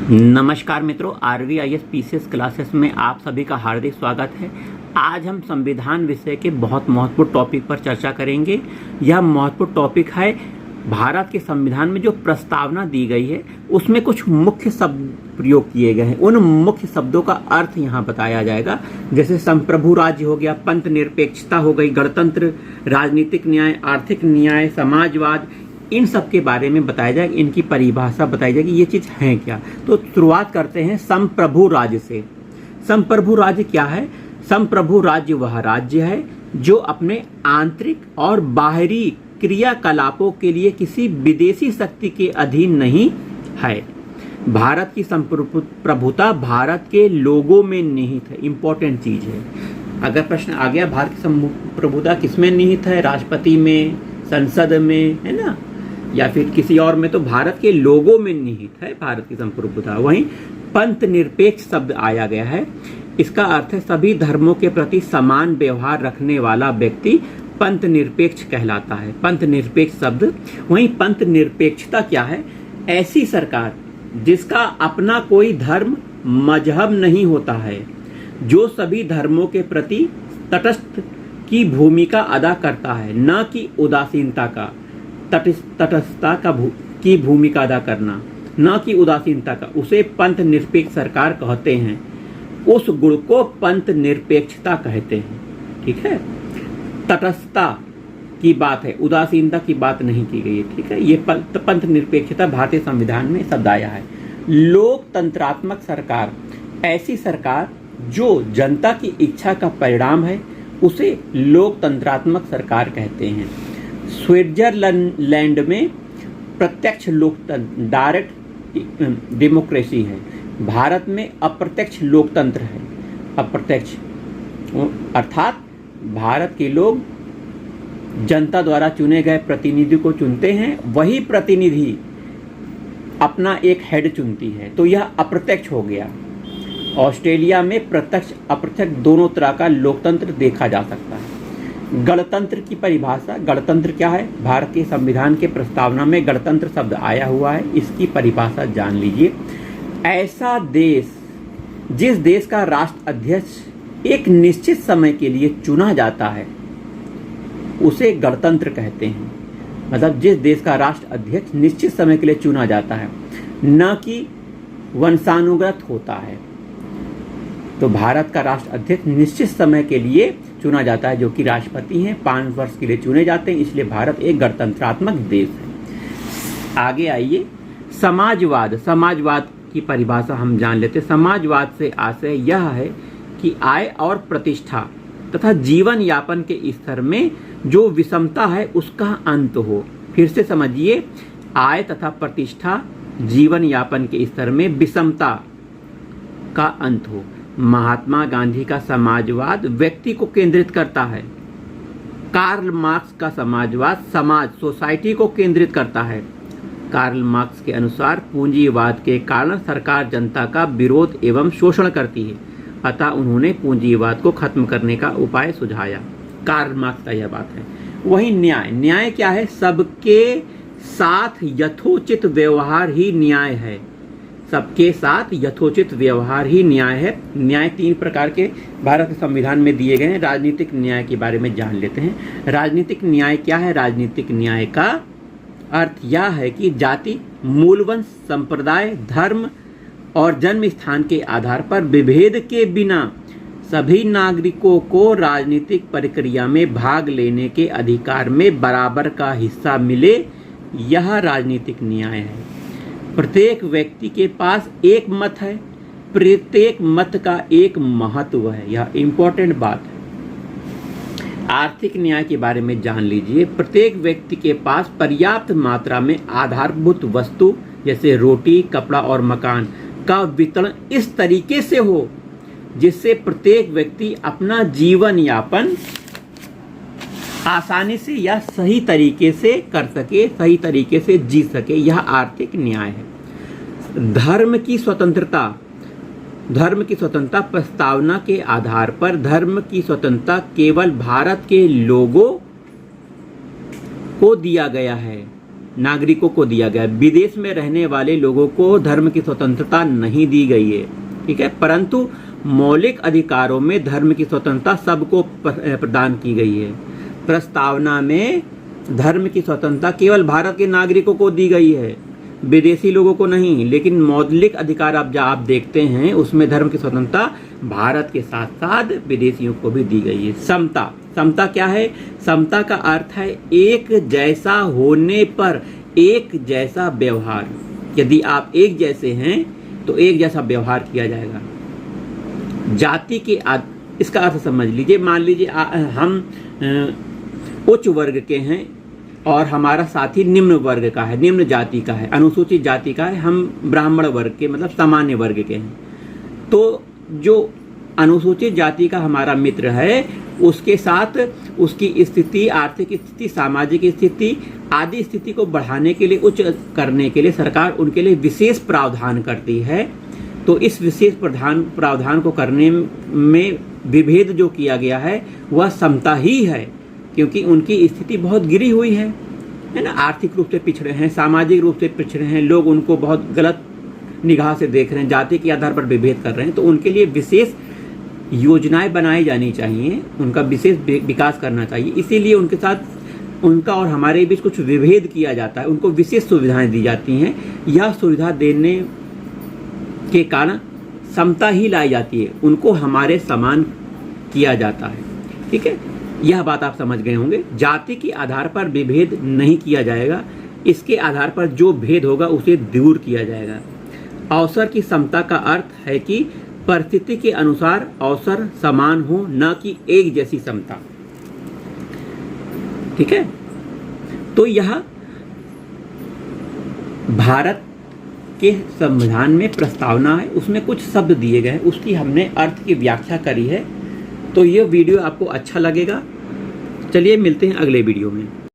नमस्कार मित्रों, RVIS PCS classes में आप सभी का हार्दिक स्वागत है। आज हम संविधान विषय के बहुत महत्वपूर्ण टॉपिक पर चर्चा करेंगे। यह महत्वपूर्ण टॉपिक है भारत के संविधान में जो प्रस्तावना दी गई है उसमें कुछ मुख्य शब्द प्रयोग किए गए हैं। उन मुख्य शब्दों का अर्थ यहाँ बताया जाएगा, जैसे संप्रभु राज्य हो गया, पंथ निरपेक्षता हो गई, गणतंत्र, राजनीतिक न्याय, आर्थिक न्याय, समाजवाद, इन सब के बारे में बताया जाएगा। इनकी परिभाषा बताई जाएगी, ये चीज है क्या। तो शुरुआत करते हैं संप्रभु राज्य से। संप्रभु राज्य क्या है? संप्रभु राज्य वह राज्य है जो अपने आंतरिक और बाहरी क्रियाकलापों के लिए किसी विदेशी शक्ति के अधीन नहीं है। भारत की संप्रभुता भारत के लोगों में निहित है। इंपॉर्टेंट चीज है। अगर प्रश्न आ गया भारत की संप्रभुता किसमें निहित है, राष्ट्रपति में, संसद में, है ना, या फिर किसी और में, तो भारत के लोगों में निहित है भारत की संप्रभुता। वहीं पंथ निरपेक्ष शब्द आया गया है। इसका अर्थ है सभी धर्मों के प्रति समान व्यवहार रखने वाला व्यक्ति पंथ निरपेक्ष कहलाता है। पंथ निरपेक्ष शब्द। वहीं पंथ निरपेक्षता क्या है? ऐसी सरकार जिसका अपना कोई धर्म मजहब नहीं होता है, जो सभी धर्मों के प्रति तटस्थ की भूमिका अदा करता है, न कि उदासीनता का, तटस्थता की भूमिका अदा करना, न कि उदासीनता का, उसे पंथ निरपेक्ष सरकार कहते हैं। उस गुण को पंथ निरपेक्षता कहते हैं। ठीक है, तटस्थता की बात है, उदासीनता की बात नहीं की गई है। ठीक है, ये पंथ निरपेक्षता भारतीय संविधान में शब्द आया है। लोकतंत्रात्मक सरकार, ऐसी सरकार जो जनता की इच्छा का परिणाम है, उसे लोकतंत्रात्मक सरकार कहते हैं। स्विट्जरलैंड में प्रत्यक्ष लोकतंत्र, डायरेक्ट डेमोक्रेसी है। भारत में अप्रत्यक्ष लोकतंत्र है। अप्रत्यक्ष अर्थात भारत के लोग जनता द्वारा चुने गए प्रतिनिधि को चुनते हैं, वही प्रतिनिधि अपना एक हेड चुनती है, तो यह अप्रत्यक्ष हो गया। ऑस्ट्रेलिया में प्रत्यक्ष अप्रत्यक्ष दोनों तरह का लोकतंत्र देखा जा सकता है। गणतंत्र की परिभाषा, गणतंत्र क्या है? भारत के संविधान के प्रस्तावना में गणतंत्र शब्द आया हुआ है। इसकी परिभाषा जान लीजिए। ऐसा देश जिस देश का राष्ट्र अध्यक्ष एक निश्चित समय के लिए चुना जाता है, उसे गणतंत्र कहते हैं। मतलब जिस देश का राष्ट्र अध्यक्ष निश्चित समय के लिए चुना जाता है, न कि वंशानुगत होता है। तो भारत का राष्ट्र अध्यक्ष निश्चित समय के लिए चुना जाता है, जो कि राष्ट्रपति हैं, 5 वर्ष के लिए चुने जाते हैं। इसलिए भारत एक गणतंत्रात्मक देश है। आगे आइए, समाजवाद। समाजवाद की परिभाषा हम जान लेते हैं। समाजवाद से आशय यह है कि आय और प्रतिष्ठा तथा जीवन यापन के स्तर में जो विषमता है उसका अंत हो। फिर से समझिए, आय तथा प्रतिष्ठा, जीवन यापन के स्तर में विषमता का अंत हो। महात्मा गांधी का समाजवाद व्यक्ति को केंद्रित करता है। कार्ल मार्क्स का समाजवाद समाज, सोसाइटी को केंद्रित करता है। कार्ल मार्क्स के अनुसार पूंजीवाद के कारण सरकार जनता का विरोध एवं शोषण करती है, अतः उन्होंने पूंजीवाद को खत्म करने का उपाय सुझाया। कार्ल मार्क्स का यह बात है। वही न्याय। न्याय क्या है? सबके साथ यथोचित व्यवहार ही न्याय है। सबके साथ यथोचित व्यवहार ही न्याय है। न्याय 3 प्रकार के भारत के संविधान में दिए गए हैं। राजनीतिक न्याय के बारे में जान लेते हैं। राजनीतिक न्याय क्या है? राजनीतिक न्याय का अर्थ यह है कि जाति, मूलवंश, संप्रदाय, धर्म और जन्म स्थान के आधार पर विभेद के बिना सभी नागरिकों को राजनीतिक प्रक्रिया में भाग लेने के अधिकार में बराबर का हिस्सा मिले, यह राजनीतिक न्याय है। प्रत्येक व्यक्ति के पास एक मत है, प्रत्येक मत का एक महत्व है। यह इंपॉर्टेंट बात है। आर्थिक न्याय के बारे में जान लीजिए। प्रत्येक व्यक्ति के पास पर्याप्त मात्रा में आधारभूत वस्तु जैसे रोटी, कपड़ा और मकान का वितरण इस तरीके से हो जिससे प्रत्येक व्यक्ति अपना जीवन यापन आसानी से या सही तरीके से कर सके, सही तरीके से जी सके। यह आर्थिक न्याय है। धर्म की स्वतंत्रता। धर्म की स्वतंत्रता प्रस्तावना के आधार पर धर्म की स्वतंत्रता केवल भारत के लोगों को दिया गया है। नागरिकों को दिया गया। विदेश में रहने वाले लोगों को धर्म की स्वतंत्रता नहीं दी गई है, ठीक है, परंतु मौलिक अधिकारों में धर्म की स्वतंत्रता सबको प्रदान की गई है। प्रस्तावना में धर्म की स्वतंत्रता केवल भारत के नागरिकों को दी गई है, विदेशी लोगों को नहीं। लेकिन मौलिक अधिकार आप देखते हैं उसमें धर्म की स्वतंत्रता भारत के साथ साथ विदेशियों को भी दी गई है। समता, समता क्या है? समता का अर्थ है एक जैसा होने पर एक जैसा व्यवहार। यदि आप एक जैसे हैं तो एक जैसा व्यवहार किया जाएगा। जाति के इसका अर्थ समझ लीजिए, मान लीजिए हम उच्च वर्ग के हैं और हमारा साथी निम्न वर्ग का है, निम्न जाति का है, अनुसूचित जाति का है, हम ब्राह्मण वर्ग के मतलब सामान्य वर्ग के हैं। तो जो अनुसूचित जाति का हमारा मित्र है उसके साथ उसकी स्थिति, आर्थिक स्थिति, सामाजिक स्थिति आदि स्थिति को बढ़ाने के लिए, उच्च करने के लिए सरकार उनके लिए विशेष प्रावधान करती है। तो इस विशेष प्रावधान को करने में विभेद जो किया गया है वह समता ही है, क्योंकि उनकी स्थिति बहुत गिरी हुई है ना, आर्थिक रूप से पिछड़े हैं, सामाजिक रूप से पिछड़े हैं, लोग उनको बहुत गलत निगाह से देख रहे हैं, जाति के आधार पर विभेद कर रहे हैं। तो उनके लिए विशेष योजनाएं बनाई जानी चाहिए, उनका विशेष विकास करना चाहिए। इसीलिए उनके साथ उनका और हमारे बीच कुछ विभेद किया जाता है, उनको विशेष सुविधाएं दी जाती हैं। यह सुविधा देने के कारण समता ही लाई जाती है, उनको हमारे समान किया जाता है, ठीक है। यह बात आप समझ गए होंगे। जाति के आधार पर विभेद नहीं किया जाएगा, इसके आधार पर जो भेद होगा उसे दूर किया जाएगा। अवसर की समता का अर्थ है कि परिस्थिति के अनुसार अवसर समान हो, न कि एक जैसी समता, ठीक है। तो यह भारत के संविधान में प्रस्तावना है, उसमें कुछ शब्द दिए गए हैं, उसकी हमने अर्थ की व्याख्या करी है। तो यह वीडियो आपको अच्छा लगेगा। चलिए मिलते हैं अगले वीडियो में।